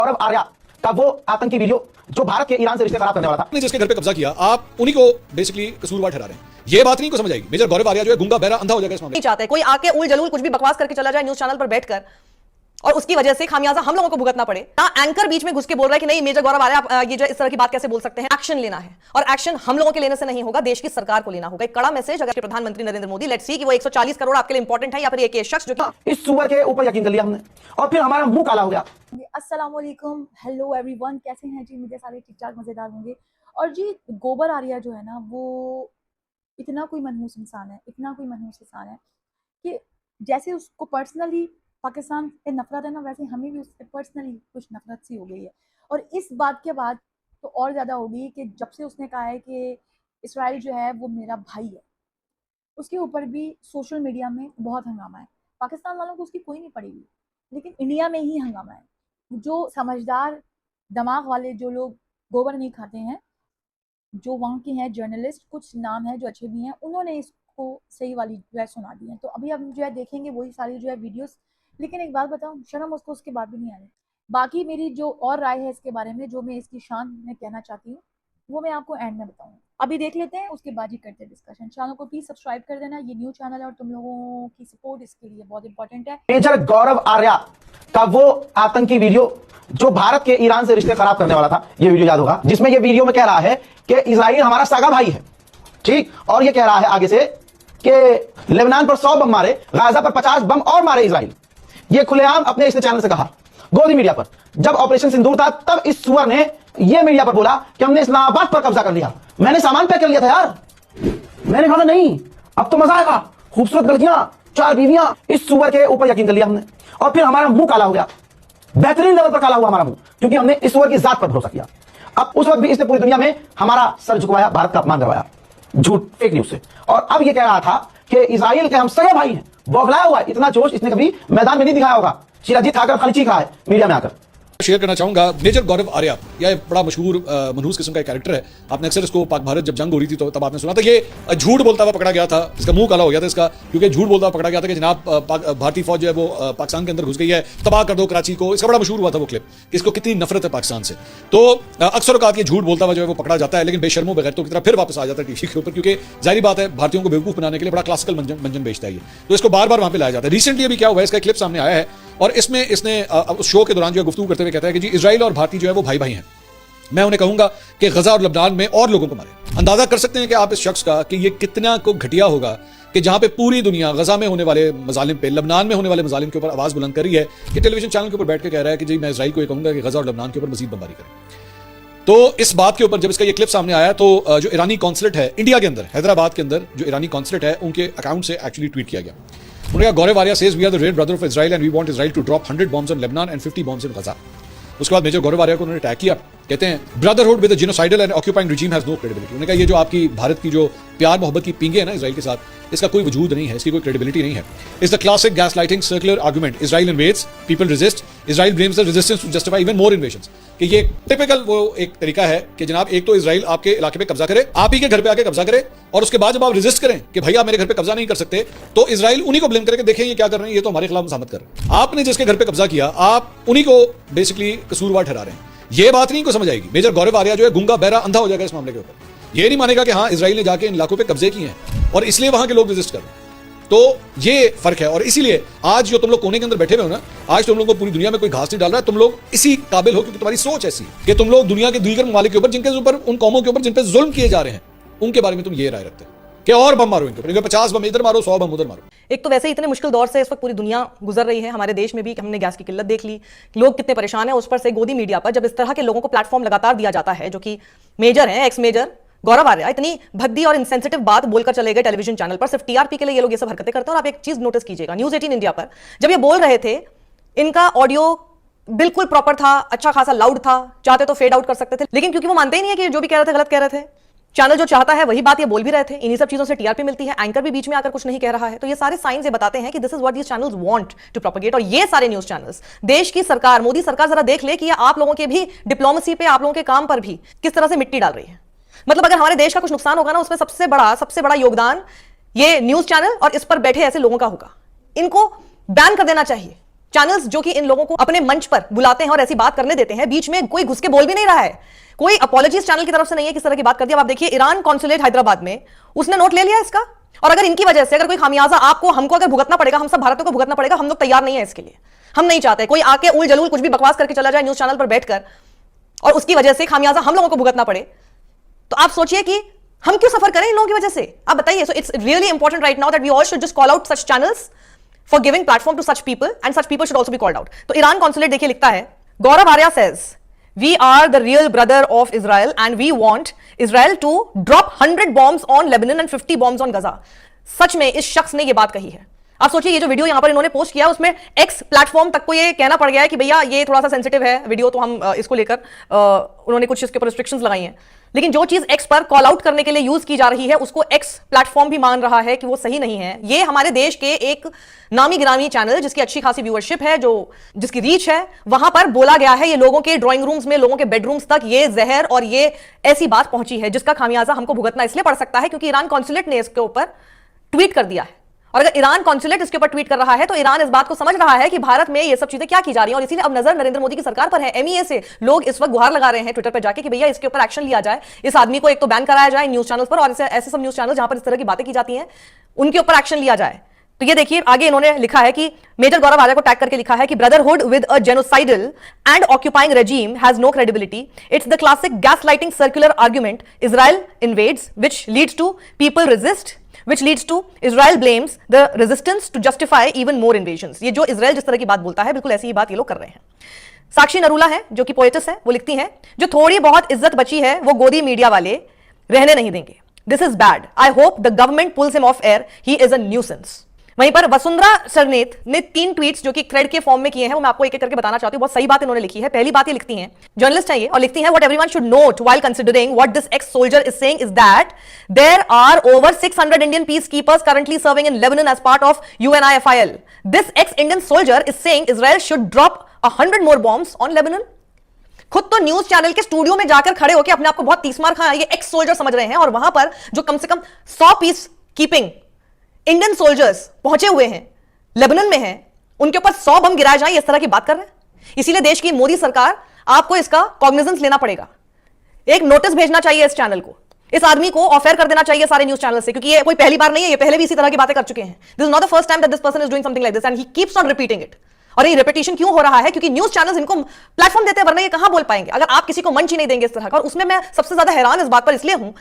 गौरव आर्या का वो आतंकी वीडियो जो भारत के ईरान से रिश्ते खराब करने वाला था, आपने जिसके घर पे कब्जा किया, आप उन्हीं को बेसिकली कसूरवार ठहरा रहे हैं। ये बात नहीं को समझ आएगी। मेजर गौरव आर्या जो है गुंगा बहरा अंधा हो जाएगा इस मामले में। नहीं चाहते कोई आके उल जलूल कुछ भी बकवास करके चला जाए न्यूज चैनल पर बैठकर और उसकी वजह से खामियाजा हम लोगों को भुगतना पड़े। ना एंकर बीच में घुस के बोल रहा है कि नहीं मेजर गौरव आर्या ये जो इस तरह की बात कैसे बोल सकते हैं। एक्शन लेना है और एक्शन हम लोगों के लेने से नहीं होगा, देश की सरकार को लेना होगा। एक कड़ा मैसेज अगर प्रधानमंत्री नरेंद्र मोदी, लेट्स सी कि वो 140 करोड़ आपके लिए इंपॉर्टेंट है या फिर एक शख्स जो कि इस सुअर के ऊपर यकीन कर लिया हमने और फिर हमारा मुंह काला हो गया। अस्सलाम वालेकुम, हेलो एवरीवन, कैसे हैं जी? मुझे सारे ठीक ठाक मज़ेदार होंगे। और जी गोबर आर्या जो है ना, वो इतना कोई मनहूस इंसान है, इतना कोई मनहूस इंसान है कि जैसे उसको पर्सनली पाकिस्तान से नफरत है ना, वैसे हमें भी उससे पर्सनली कुछ नफरत सी हो गई है। और इस बात के बाद तो और ज़्यादा हो गई कि जब से उसने कहा है कि इसराइल जो है वो मेरा भाई है, उसके ऊपर भी सोशल मीडिया में बहुत हंगामा है। पाकिस्तान वालों को उसकी कोई नहीं पड़ेगी, लेकिन इंडिया में ही हंगामा है। जो समझदार दिमाग वाले जो लोग गोबर नहीं खाते हैं, जो वहाँ के हैं जर्नलिस्ट, कुछ नाम है जो अच्छे भी हैं, उन्होंने इसको सही वाली जो है सुना दी है। तो अभी हम जो है देखेंगे वही सारी जो है वीडियोस। लेकिन एक बात बताऊँ, शर्म उसको उसके बाद भी नहीं आ रही। बाकी मेरी जो और राय है इसके बारे में, जो मैं इसकी शान में कहना चाहती हूँ, वो मैं आपको एंड में बताऊँगी। अभी देख लेते हैं, उसके बाद ही करते हैं डिस्कशन। चैनल को प्लीज सब्सक्राइब कर देना, ये न्यू चैनल है और तुम लोगों की सपोर्ट इसके लिए बहुत इंपॉर्टेंट है। मेजर गौरव आर्या का वो आतंकी वीडियो जो भारत के ईरान से रिश्ते खराब करने वाला था, ये वीडियो याद होगा, जिसमें ये वीडियो में कह रहा है कि इजराइल हमारा सगा भाई है, ठीक। और ये कह रहा है आगे से कि लेबनान पर 100 बम मारे, गाजा पर 50 बम और मारे इजराइल। ये खुलेआम अपने इस चैनल से कहा, गोदी मीडिया पर। जब ऑपरेशन सिंदूर था तब इस सुअर ने ये मीडिया पर बोला कि हमने इस्लामाबाद पर कब्जा कर लिया। मैंने सामान पैक कर लिया था यार, मैंने कहा नहीं अब तो मजा आएगा, खूबसूरत लड़कियां, 4 बीवियां। इस सुअर के ऊपर यकीन कर लिया हमने और फिर हमारा मुंह काला हो गया, बेहतरीन लेवल पर काला हुआ हमारा मुंह, क्योंकि हमने इस सुअर की जात पर भरोसा किया। अब उस वक्त भी इसने पूरी दुनिया में हमारा सर झुकवाया, भारत का अपमान करवाया झूठ फेक न्यूज से। और अब ये कह रहा था कि इजराइल के हम सगे भाई हैं। बौखलाया हुआ है, इतना जोश इसने कभी मैदान में नहीं दिखाया होगा। शिराजीत ठाकर खाली चीख रहा है मीडिया में आकर। शेयर करना चाहूंगा, मेजर गौरव आर्या यह बड़ा मशहूर मनहूस किस्म का एक कैरेक्टर है। आपने अक्सर इसको पाक भारत जब जंग हो रही थी तो तब आपने सुना था ये झूठ बोलता हुआ पकड़ा गया था, इसका मुंह काला हो गया था इसका, क्योंकि झूठ बोलता हुआ पकड़ा गया था कि जनाब भारतीय फौज जो है वो पाकिस्तान के अंदर घुस गई है, तबाह कर दो कराची को। इसका बड़ा मशहूर हुआ था वो क्लिप, इसको कितनी नफरत है पाकिस्तान से। तो अक्सर औकात ये झूठ बोलता हुआ जो है वो पकड़ा जाता है, लेकिन बेशर्मो बगैरतों की तरह फिर वापस आ जाता है टीवी के ऊपर, क्योंकि जाहिर बात है भारतीयों को बेवकूफ बनाने के लिए बड़ा क्लासिकल मंजन बेचता है ये, तो इसको बार बार वहां पे लाया जाता है। रिसेंटली अभी क्या हुआ है, इसका क्लिप सामने आया है और इसमें इसने उस शो के दौरान जो है गुफ्तगू करते हुए कहता है कि जी इजराइल और भारतीय जो है वो भाई भाई हैं। मैं उन्हें कहूंगा कि गजा और लबनान में और लोगों को मारे। अंदाजा कर सकते हैं कि आप इस शख्स का कि ये कितना को घटिया होगा कि जहां पे पूरी दुनिया गजा में होने वाले मजालिम पे, लबनान में होने वाले मजालिम के ऊपर आवाज बुलंद कर रही है, कि टेलीविजन चैनल के ऊपर बैठ के कह रहा है कि जी मैं इजराइल को ये कहूंगा कि गजा और लबनान के ऊपर मजीद बमबारी करें। तो इस बात के ऊपर जब इसका ये क्लिप सामने आया तो जो ईरानी कॉन्सुलेट है इंडिया के अंदर, हैदराबाद के अंदर जो ईरानी कॉन्सुलेट है, उनके अकाउंट से एक्चुअली ट्वीट किया गया। उन्होंने कहा Gaurav Arya says we are the red brother of Israel and we want Israel to drop 100 bombs on Lebanon and 50 bombs in Gaza. उसके बाद मेजर गौरव आर्या को उन्होंने टैग किया, कहते हैं brotherhood with the genocidal and occupying regime has no credibility. उन्होंने कहा ये जो आपकी भारत की जो प्यार मोहब्बत की पींगे है ना इजराइल के साथ, इसका कोई वजूद नहीं है, इसकी कोई क्रेडिबिलिटी नहीं है। Is the classic gaslighting circular argument, Israel invades, people resist, Israel blames the resistance to justify even more invasions. कि ये टिपिकल वो एक तरीका है कि जनाब एक तो इजराइल आपके इलाके पे कब्जा करे, आप ही के घर पे आके कब्जा करे, और उसके बाद जब आप रेजिस्ट करें कि भैया मेरे घर पे कब्जा नहीं कर सकते, तो इजराइल उन्हीं को ब्लेम करे कि देखें ये क्या कर रहे हैं, ये तो हमारे खिलाफ मज़ाहमत कर रहे हैं। आपने जिसके घर पे कब्जा किया, आप उन्हीं को बेसिकली कसूरवार ठहरा रहे हैं। ये बात नहीं को समझ आएगी। मेजर गौरव आर्या जो है गुंगा बहरा अंधा हो जाएगा इस मामले के ऊपर। ये नहीं मानेगा कि हाँ इजराइल ने जाके इन इलाकों पे कब्जे किए हैं और इसलिए वहां के लोग रेजिस्ट कर रहे हैं। तो ये फर्क है, और इसीलिए आज जो तुम लोग कोने के अंदर बैठे हुए हो ना, आज तुम लोगों को पूरी दुनिया में कोई घास नहीं डाल रहा है। तुम लोग इसी काबिल हो क्योंकि तुम्हारी सोच ऐसी है कि तुम लोग दुनिया के दीगर ममालिक के ऊपर, जिनके ऊपर, उन कौमों के ऊपर जिन पे जुल्म किए जा रहे हैं, उनके बारे में तुम ये राय रखते हैं कि और बम मारो इनके ऊपर, 50 बम इधर मारो, 100 बम उधर मारो। एक तो वैसे ही इतने मुश्किल दौर से इस वक्त पूरी दुनिया गुजर रही है, हमारे देश में भी हमने गैस की किल्लत देख ली, लोग कितने परेशान हैं, उस पर से गोदी मीडिया पर जब इस तरह के लोगों को प्लेटफॉर्म लगातार दिया जाता है, जो कि मेजर हैं, एक्स मेजर गौरव आर्या इतनी भद्दी और इनसेंसिटिव बात बोलकर चले गए टेलीविजन चैनल पर, सिर्फ टीआरपी के लिए ये लोग ये सब हरकतें करते हैं। और आप एक चीज नोटिस कीजिएगा, न्यूज 18 इंडिया पर जब ये बोल रहे थे, इनका ऑडियो बिल्कुल प्रॉपर था, अच्छा खासा लाउड था, चाहते तो फेड आउट कर सकते थे, लेकिन क्योंकि वो मानते ही नहीं है कि जो भी कह रहे थे गलत कह रहे थे, चैनल जो चाहता है वही बात ये बोल भी रहे थे, इन्हीं सब चीजों से टीआरपी मिलती है, एंकर भी बीच में आकर कुछ नहीं कह रहा है। तो ये सारे साइंस ये बताते हैं कि this is what these channels want to propagate. और ये सारे न्यूज चैनल्स, देश की सरकार, मोदी सरकार जरा देख ले कि ये आप लोगों के भी डिप्लोमेसी पे, आप लोगों के काम पर भी किस तरह से मिट्टी डाल रही है। मतलब अगर हमारे देश का कुछ नुकसान होगा ना, उसमें सबसे बड़ा योगदान ये न्यूज चैनल और इस पर बैठे ऐसे लोगों का होगा। इनको बैन कर देना चाहिए, चैनल्स जो कि इन लोगों को अपने मंच पर बुलाते हैं और ऐसी बात करने देते हैं, बीच में कोई घुस के बोल भी नहीं रहा है, कोई अपॉलॉजीज चैनल की तरफ से नहीं है किस तरह की बात कर दी। अब आप देखिए ईरान कॉन्सुलेट हैदराबाद में उसने नोट ले लिया इसका, और अगर इनकी वजह से अगर कोई खामियाजा आपको हमको अगर भुगतना पड़ेगा, हम सब भारतीयों को भुगतना पड़ेगा, हम लोग तैयार नहीं है इसके लिए। हम नहीं चाहते कोई आके उल जलूल कुछ भी बकवास करके चला जाए न्यूज चैनल पर बैठकर और उसकी वजह से खामियाजा हम लोगों को भुगतना पड़े। तो आप सोचिए कि हम क्यों सफर करें इन लोगों की वजह से, आप बताइए। So it's really important right now that we all should just call out such channels for giving platform to such people and such people should also be called out. तो ईरान कॉन्सुलेट देखिए लिखता है, Gaurav Arya says we are the real brother of Israel and we want Israel to drop 100 bombs on Lebanon and 50 bombs on Gaza. सच में इस शख्स ने यह बात कही है। आप सोचिए ये जो वीडियो यहां पर इन्होंने पोस्ट किया उसमें एक्स प्लेटफॉर्म तक को ये कहना पड़ गया है कि भैया ये थोड़ा सा सेंसिटिव है वीडियो, तो हम इसको लेकर उन्होंने कुछ इसके ऊपर रिस्ट्रिक्शंस लगाई हैं। लेकिन जो चीज एक्स पर कॉल आउट करने के लिए यूज की जा रही है उसको एक्स प्लेटफॉर्म भी मान रहा है कि वो सही नहीं है। ये हमारे देश के एक नामी गिरामी चैनल जिसकी अच्छी खासी व्यूअरशिप है, जो जिसकी रीच है, वहां पर बोला गया है ये लोगों के ड्राइंग रूम्स में, लोगों के बेडरूम्स तक ये जहर और ये ऐसी बात पहुंची है जिसका खामियाजा हमको भुगतना इसलिए पड़ सकता है क्योंकि ईरान कॉन्सुलेट ने इसके ऊपर ट्वीट कर दिया है। और अगर ईरान कॉन्सुलेट इसके ऊपर ट्वीट कर रहा है तो ईरान इस बात को समझ रहा है कि भारत में ये सब चीजें क्या की जा रही हैं, और इसीलिए अब नजर नरेंद्र मोदी की सरकार पर है। एमईए से लोग इस वक्त गुहार लगा रहे हैं ट्विटर पर जाके कि भैया इसके ऊपर एक्शन लिया जाए, इस आदमी को एक तो बैन कराया जाए न्यूज चैनल्स पर, और ऐसे सब न्यूज चैनल जहां पर इस तरह की बातें की जाती हैं उनके ऊपर एक्शन लिया जाए। तो ये देखिए आगे इन्होंने लिखा है कि मेजर गौरव आर्या को टैग करके लिखा है कि brotherhood with a genocidal and occupying regime has no credibility, it's the classic gaslighting circular argument, Israel invades which leads to people resist, which leads to Israel blames the resistance to justify even more invasions। ये जो Israel जिस तरह की बात बोलता है बिल्कुल ऐसी ही बात ये लोग कर रहे हैं। साक्षी नरूला है जो कि पोएटिस है, वो लिखती हैं जो थोड़ी बहुत इज्जत बची है वो गोदी मीडिया वाले रहने नहीं देंगे, this is bad, I hope the government pulls him off air, he is a nuisance. वहीं पर वसुंधरा सरनेत ने 3 ट्वीट्स जो कि क्रेड के फॉर्म में किए हैं वो मैं आपको एक एक करके बताना चाहती हूं। बहुत सही बात इन्होंने लिखी है। पहली बात ये लिखती हैं, जर्नलिस्ट है ये, और लिखती हैं what everyone should note while considering what this ex soldier is saying is that there are over 600 Indian peacekeepers currently serving in Lebanon as part of UNIFIL। This ex Indian soldier is saying Israel should drop 100 more bombs on Lebanon. खुद तो news channel के studio में जाकर खड़े होकर अपने आप को बहुत तीसमार खां ये एक्स सोल्जर समझ रहे हैं, और वहां पर जो कम से कम 100 पीस कीपिंग इंडियन सोल्जर्स पहुंचे हुए हैं लेबनान में हैं, उनके ऊपर 100 बम गिराए जाएं, इस तरह की बात कर रहे हैं। इसीलिए देश की मोदी सरकार आपको इसका कॉग्निजेंस लेना पड़ेगा, एक नोटिस भेजना चाहिए इस चैनल को, इस आदमी को ऑफ एयर कर देना चाहिए सारे न्यूज चैनल से, क्योंकि ये कोई पहली बार नहीं है, ये पहले भी इसी तरह की बातें कर चुके हैं। This is not the first time that this person is doing something like this and he keeps on repeating it. और ये रिपीटेशन क्यों हो रहा है? क्योंकि न्यूज चैनल्स इनको प्लेटफॉर्म देते हैं, वरना ये कहां बोल पाएंगे अगर आप किसी को मंच ही नहीं देंगे इस तरह का। और उसमें मैं सबसे ज्यादा हैरान इस बात पर इसलिए हूं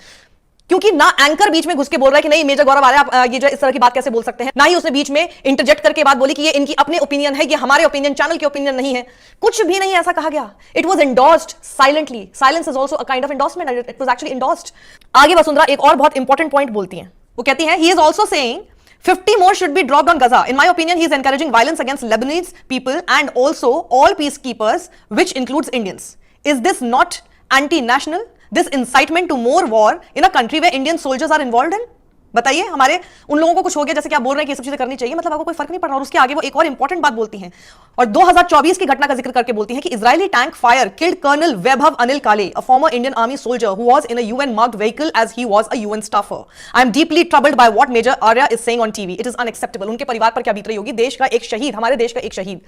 क्योंकि ना एंकर बीच में घुस के बोल रहा है कि नहीं मेजर गौरव आर्या आप ये जो इस तरह की बात कैसे बोल सकते हैं, ना ही उसने बीच में इंटरजेक्ट करके बात बोली कि ये इनकी अपने ओपिनियन है, ये हमारे ओपिनियन चैनल के ओपिनियन नहीं है, कुछ भी नहीं ऐसा कहा गया। It was endorsed silently, silence is also a kind of endorsement and it was actually endorsed. आगे वसुंधरा एक और बहुत इंपॉर्टेंट पॉइंट बोलती हैं, वो कहती हैं he is also saying 50 more should be dropped on Gaza. In my opinion, he is encouraging violence against Lebanese people and also all peacekeepers, which includes Indians. Is this not anti-national? This incitement to more war in a country where Indian soldiers are involved in? बताइए, हमारे उन लोगों को कुछ हो गया जैसे कि आप बोल रहे हैं कि ये सब चीजें करनी चाहिए, मतलब आपको कोई फर्क नहीं पड़ रहा। और उसके आगे वो एक और इंपॉर्टेंट बात बोलती हैं और 2024 की घटना का जिक्र करके बोलती हैं कि Israeli tank fire killed colonel Vaibhav Anil Kale, a former Indian army soldier who was in a UN marked vehicle as he was a UN staffer. I am deeply troubled by what Major Arya is saying on TV. It is unacceptable. उनके परिवार पर क्या बीत रही होगी? देश का एक शहीद, हमारे देश का एक शहीद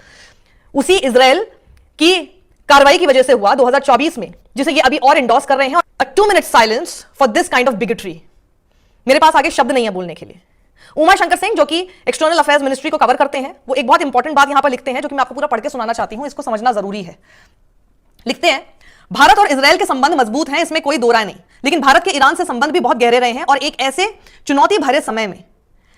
उसी इजराइल की कार्रवाई की वजह से हुआ 2024 में, जिसे ये अभी और इंडोर्स कर रहे हैं। A 2-minute silence for this kind of bigotry. मेरे पास आगे शब्द नहीं है बोलने के लिए। उमा शंकर सिंह जो कि एक्सटर्नल अफेयर्स मिनिस्ट्री को कवर करते हैं, वो एक बहुत इंपॉर्टेंट बात यहां पर लिखते हैं जो कि मैं आपको पूरा पढ़ के सुनाना चाहती हूं, इसको समझना जरूरी है। लिखते हैं, भारत और इजराइल के संबंध मजबूत हैं, इसमें कोई दो राय नहीं, लेकिन भारत के ईरान से संबंध भी बहुत गहरे रहे हैं और एक ऐसे चुनौती भरे समय में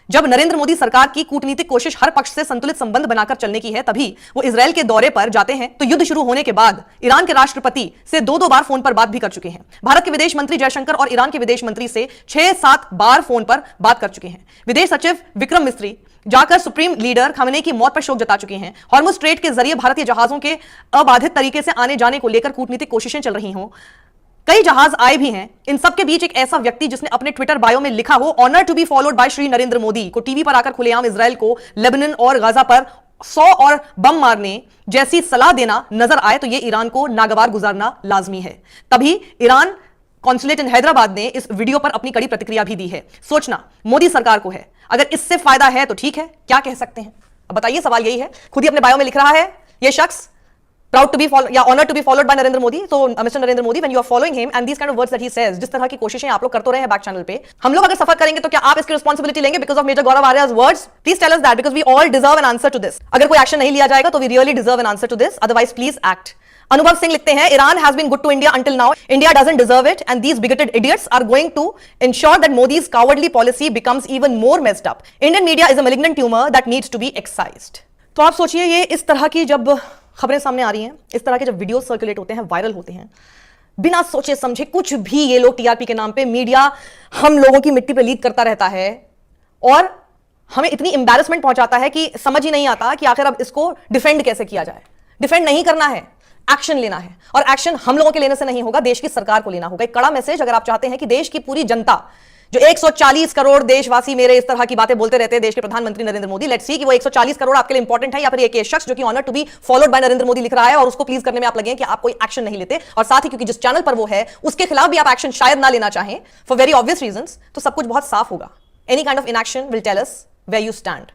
जब नरेंद्र मोदी सरकार की कूटनीतिक कोशिश हर पक्ष से संतुलित संबंध बनाकर चलने की है, तभी वो इजराइल के दौरे पर जाते हैं। तो युद्ध शुरू होने के बाद ईरान के राष्ट्रपति से 2-2 बार फोन पर बात भी कर चुके हैं। भारत के विदेश मंत्री जयशंकर और ईरान के विदेश मंत्री से 6-7 बार फोन पर बात कर चुके हैं। विदेश सचिव विक्रम मिस्री जाकर सुप्रीम लीडर खामेनेई की मौत पर शोक जता चुके हैं। हॉर्मुज स्ट्रेट के जरिए भारतीय जहाजों के अबाधित तरीके से आने जाने को लेकर कूटनीतिक कोशिशें चल रही हों, कई जहाज आए भी हैं। इन सब के बीच एक ऐसा व्यक्ति जिसने अपने ट्विटर बायो में लिखा हो honour to be followed by Shri Narendra Modi को टीवी पर आकर खुलेआम इजराइल को लेबनान और गाजा पर 100 और बम मारने जैसी सलाह देना नजर आए तो यह ईरान को नागवार गुजारना लाजमी है। तभी ईरान कॉन्सुलेट इन हैदराबाद ने इस वीडियो पर अपनी कड़ी प्रतिक्रिया भी दी है। सोचना मोदी सरकार को है, अगर इससे फायदा है तो ठीक है, क्या कह सकते हैं। अब बताइए, सवाल यही है। खुद ही अपने बायो में लिख रहा है ये शख्स, proud to be या honored to be followed by Narendra Modi. तो mister Narendra Modi, when you are following him and these kind of words that he says, जिस तरह की कोशिशें आप लोग करते रहे हैं बैक चैनल पे, हम लोग अगर सफर करेंगे तो क्या आप इसकी रिस्पांसिबिलिटी लेंगे because of मेजर गौरव आर्या's words? Please tell us that because we all deserve an answer to this. अगर कोई एक्शन नहीं लिया जाएगा तो we really deserve an answer to this, otherwise please act. अनुभव सिंह लिखते हैं, Iran has been good to India until now. India doesn't deserve it and these bigoted idiots are going to ensure that Modi's cowardly policy becomes even more messed up. Indian media is a malignant tumor that needs to be excised. तो आप सोचिए, ये इस तरह की जब खबरें सामने आ रही हैं, इस तरह के जब वीडियो सर्कुलेट होते हैं, वायरल होते हैं, बिना सोचे समझे कुछ भी ये लोग टीआरपी के नाम पे मीडिया हम लोगों की मिट्टी पे लीक करता रहता है और हमें इतनी एम्बैरेसमेंट पहुंचाता है कि समझ ही नहीं आता कि आखिर अब इसको डिफेंड कैसे किया जाए। डिफेंड नहीं करना है, एक्शन लेना है, और एक्शन हम लोगों के लेने से नहीं होगा, देश की सरकार को लेना होगा। एक कड़ा मैसेज, अगर आप चाहते हैं कि देश की पूरी जनता, जो 140 करोड़ देशवासी मेरे इस तरह की बातें बोलते रहते हैं देश के प्रधानमंत्री नरेंद्र मोदी, लेट्स सी कि वो 140 करोड़ आपके लिए इंपॉर्टेंट है या फिर एक शख्स जो कि honour to be followed by Narendra Modi लिख रहा है और उसको प्लीज करने में आप लगे हैं कि आप कोई एक्शन नहीं लेते, और साथ ही क्योंकि जिस चैनल पर वो है उसके खिलाफ भी आप एक्शन शायद ना लेना चाहें फॉर वेरी ऑब्वियस रीजंस, तो सब कुछ बहुत साफ होगा। Any kind of inaction will tell us where you stand.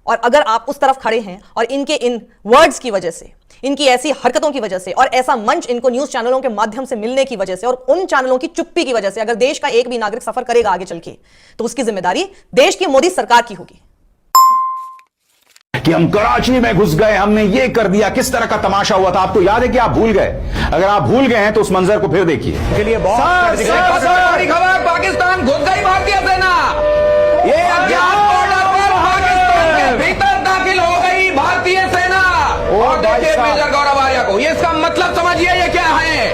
और अगर आप उस तरफ खड़े हैं और इनके इन वर्ड्स की वजह से, इनकी ऐसी हरकतों की वजह से और ऐसा मंच इनको न्यूज चैनलों के माध्यम से मिलने की वजह से और उन चैनलों की चुप्पी की वजह से अगर देश का एक भी नागरिक सफर करेगा आगे चल के, तो उसकी जिम्मेदारी देश की मोदी सरकार की होगी। कि हम कराची में घुस गए, हमने ये कर दिया, किस तरह का तमाशा हुआ था, आपको याद है कि आप भूल गए? अगर आप भूल गए हैं तो उस मंजर को फिर देखिए। के लिए खबर, पाकिस्तान घुस गई भारतीय सेना, ये अज्ञात बॉर्डर पर पाकिस्तान के भीतर दाखिल हो गई भारतीय सेना। और देखिए मेजर गौरव आर्या को, ये इसका मतलब समझिए ये क्या है,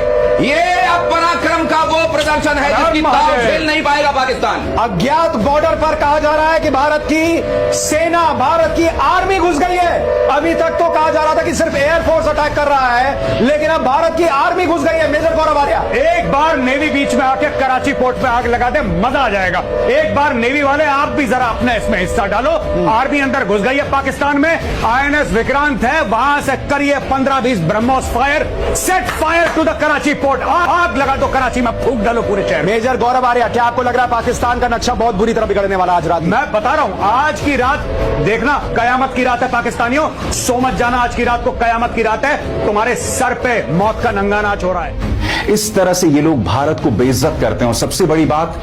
ये अब पराक्रम का वो प्रदर्शन है जिसकी ताव झेल नहीं पाएगा पाकिस्तान। अज्ञात बॉर्डर पर कहा जा रहा है कि भारत की सेना, भारत की आर्मी घुस गई है। अभी तक तो कहा जा रहा था कि सिर्फ एयरफोर्स अटैक कर रहा है, लेकिन अब भारत की आर्मी घुस गई है। मेजर गौरव आर्या, एक बार नेवी बीच में आके कराची पोर्ट पे आग लगा दे, मजा आ जाएगा। एक बार नेवी वाले आप भी जरा अपने इसमें हिस्सा डालो। आर्मी अंदर घुस गई है पाकिस्तान में, INS विक्रांत है, वहां से करिए 15-20 BrahMos fire, set fire to the Karachi port, आग लगा दो कराची में, फूंक डालो पूरे शहर। मेजर गौरव आर्या, क्या आपको लग रहा है पाकिस्तान का नक्शा बहुत बुरी तरह बिगड़ने वाला आज रात? मैं बता रहा हूं, आज की रात देखना कयामत की रात है पाकिस्तानियों, सो मत जाना, आज की रात को कयामत की रात है, तुम्हारे सर पे मौत का नंगा नाच हो रहा है। इस तरह से ये लोग भारत को बेइज्जत करते हैं। और सबसे बड़ी बात,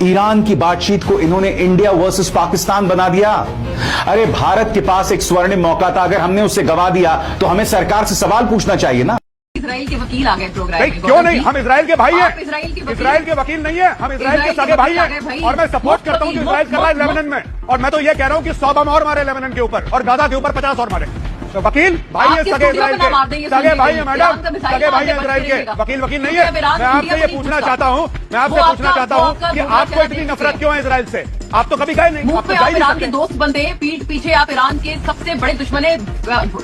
ईरान की बातचीत को इन्होंने इंडिया वर्सेस पाकिस्तान बना दिया। अरे भारत के पास एक स्वर्णिम मौका था, अगर हमने उसे गवा दिया तो हमें सरकार से सवाल पूछना चाहिए ना। इजराइल के वकील आ गए प्रोग्राम में। क्यों नहीं, हम इजराइल के भाई हैं। इजराइल के वकील नहीं है, हम इजराइल के सगे भाई हैं, और मैं सपोर्ट करता हूं कि इजराइल कर रहा है लेबनान में, और मैं तो ये कह रहा हूं कि 100 बम और मारे लेबनान के ऊपर, और गाजा के ऊपर 50 और मारे। तो वकील भाई है, सगे इजराइल के, सगे भाई है मैडम, सगे भाई है इजराइल के, वकील वकील नहीं है। मैं आपसे ये पूछना चाहता हूँ, मैं आपसे पूछना चाहता हूँ कि आपको इतनी नफरत क्यों है इजराइल से? आप तो कभी गए नहीं, आप तो आप ईरान के दोस्त बनते हैं, पीठ पीछे आप ईरान के सबसे बड़े दुश्मन है,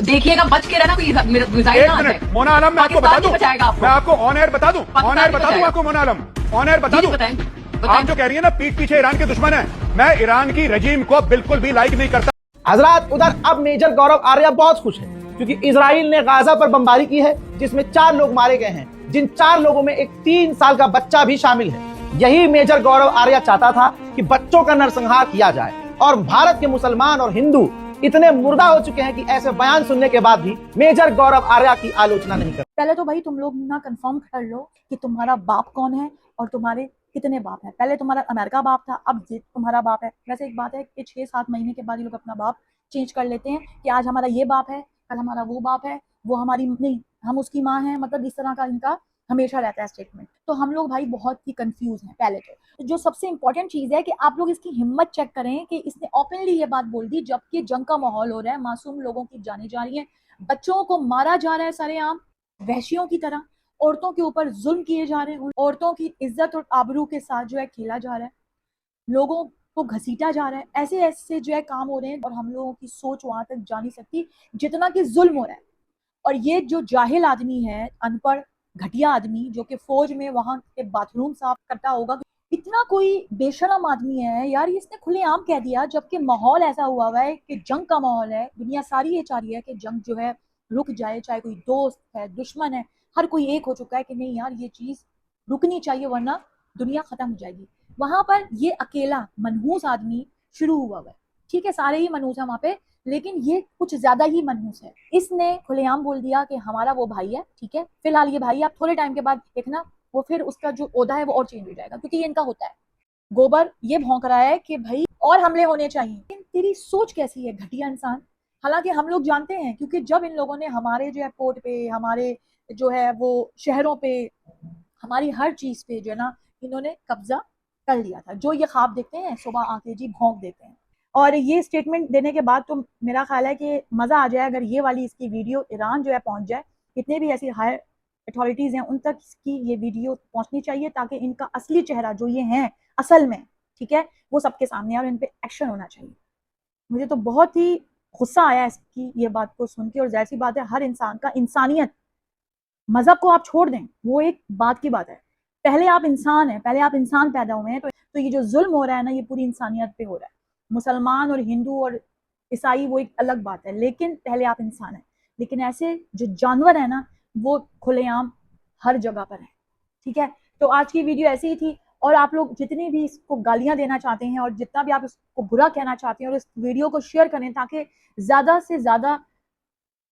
देखिएगा बच के रहना, कोई मिसाइल ना आए। मोना आलम, मैं आपको बता दूं, मैं आपको ऑन एयर बता दूं, ऑन एयर बता दूं आपको, मोना आलम ऑन एयर बता दूं। आप जो कह रही है ना पीठ पीछे ईरान के दुश्मन है, मैं ईरान की रजीम को बिल्कुल भी लाइक नहीं करता। हजरात, उधर अब मेजर गौरव आर्या बहुत खुश है क्योंकि इजराइल ने गाजा पर बमबारी की है जिसमें 4 लोग मारे गए हैं, जिन 4 लोगों में एक 3 साल का बच्चा भी शामिल है। यही मेजर गौरव आर्या चाहता था कि बच्चों का नरसंहार किया जाए, और भारत के मुसलमान और हिंदू इतने मुर्दा हो चुके हैं कि ऐसे बयान सुनने के बाद भी मेजर गौरव आर्या की आलोचना नहीं करते। पहले तो भाई तुम लोग ना कंफर्म कर लो कि तुम्हारा बाप कौन है और तुम्हारे कितने बाप है। पहले तुम्हारा अमेरिका बाप था, अब तुम्हारा बाप है। वैसे एक बात है कि 6-7 महीने के बाद ये लोग अपना बाप चेंज कर लेते हैं कि आज हमारा ये बाप है, कल हमारा वो बाप है, वो हमारी नहीं, हम उसकी माँ है, मतलब इस तरह का इनका हमेशा रहता है स्टेटमेंट। तो हम लोग भाई बहुत ही कंफ्यूज हैं। पहले तो जो सबसे इंपॉर्टेंट चीज़ है कि आप लोग इसकी हिम्मत चेक करें कि इसने ओपनली ये बात बोल दी जबकि जंग का माहौल हो रहा है, मासूम लोगों की जाने जा रही हैं, बच्चों को मारा जा रहा है सरेआम वहशियों की तरह, औरतों के ऊपर जुल्म किए जा रहे हैं, औरतों की इज्जत और आबरू के साथ जो है खेला जा रहा है, लोगों को घसीटा जा रहा है, ऐसे ऐसे जो है काम हो रहे हैं और हम लोगों की सोच वहां तक जा नहीं सकती जितना कि जुल्म हो रहा है। और ये जो जाहिल आदमी है, अनपढ़ घटिया आदमी जो कि फौज में वहां के बाथरूम साफ करता होगा, इतना कोई बेशरम आदमी है यार, इसने खुलेआम कह दिया जबकि माहौल ऐसा हुआ है कि जंग का माहौल है, दुनिया सारी ये चाह रही है कि जंग जो है रुक जाए, चाहे कोई दोस्त है दुश्मन है, हर कोई एक हो चुका है कि नहीं यार ये चीज रुकनी चाहिए वरना दुनिया खत्म हो जाएगी। वहां पर ये अकेला मनहूस आदमी शुरू हुआ है, ठीक है सारे ही मनहूस है वहां पे, लेकिन ये कुछ ज्यादा ही मनहूस है। इसने खुलेआम बोल दिया कि हमारा वो भाई है, ठीक है, फिलहाल ये भाई, आप थोड़े टाइम के बाद देखना वो फिर उसका जो ओहदा है वो और चेंज हो जाएगा, क्योंकि ये इनका होता है। गोबर ये भौंक रहा है कि भाई और हमले होने चाहिए। तेरी सोच कैसी है घटिया इंसान। हालांकि हम लोग जानते हैं, क्योंकि जब इन लोगों ने हमारे जो है पोर्ट पे, हमारे जो है वो शहरों पे, हमारी हर चीज पे जो है ना इन्होंने कब्जा कर लिया था, जो ये ख्वाब देखते हैं सुबह आके जी भौंक देते हैं। और ये स्टेटमेंट देने के बाद तो मेरा ख्याल है कि मजा आ जाए अगर ये वाली इसकी वीडियो ईरान जो है पहुंच जाए। कितने भी ऐसी हायर अथॉरिटीज हैं उन तक इसकी ये वीडियो पहुंचनी चाहिए, ताकि इनका असली चेहरा जो ये हैं असल में, ठीक है, वो सबके सामने आए और इन पे एक्शन होना चाहिए। मुझे तो बहुत ही गुस्सा आया इसकी ये बात को सुन के। और जाहिर सी बात है, हर इंसान का इंसानियत, मजहब को आप छोड़ दें, वो एक बात की बात है, पहले आप इंसान हैं, पहले आप इंसान पैदा हुए हैं। तो ये जो जुल्म हो रहा है ना, ये पूरी इंसानियत पे हो रहा है। मुसलमान और हिंदू और ईसाई वो एक अलग बात है, लेकिन पहले आप इंसान हैं। लेकिन ऐसे जो जानवर है ना, वो खुलेआम हर जगह पर है, ठीक है। तो आज की वीडियो ऐसी ही थी। और आप लोग जितनी भी इसको गालियां देना चाहते हैं और जितना भी आप इसको बुरा कहना चाहते हैं, और इस वीडियो को शेयर करें ताकि ज्यादा से ज्यादा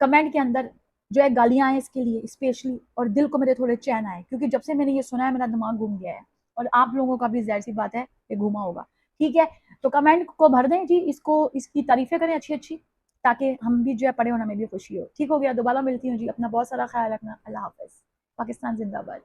कमेंट के अंदर जो है गालियां आए इसके लिए स्पेशली, और दिल को मेरे थोड़े चैन आए, क्योंकि जब से मैंने ये सुना है मेरा दिमाग घूम गया है, और आप लोगों का भी जाहिर सी बात है ये घूमा होगा, ठीक है। तो कमेंट को भर दें जी, इसको, इसकी तारीफें करें अच्छी अच्छी, ताकि हम भी जो है पढ़े और हमें भी खुशी हो। ठीक हो गया, दोबारा मिलती हूँ जी, अपना बहुत सारा ख्याल रखना। अल्लाह हाफिज। पाकिस्तान जिंदाबाद।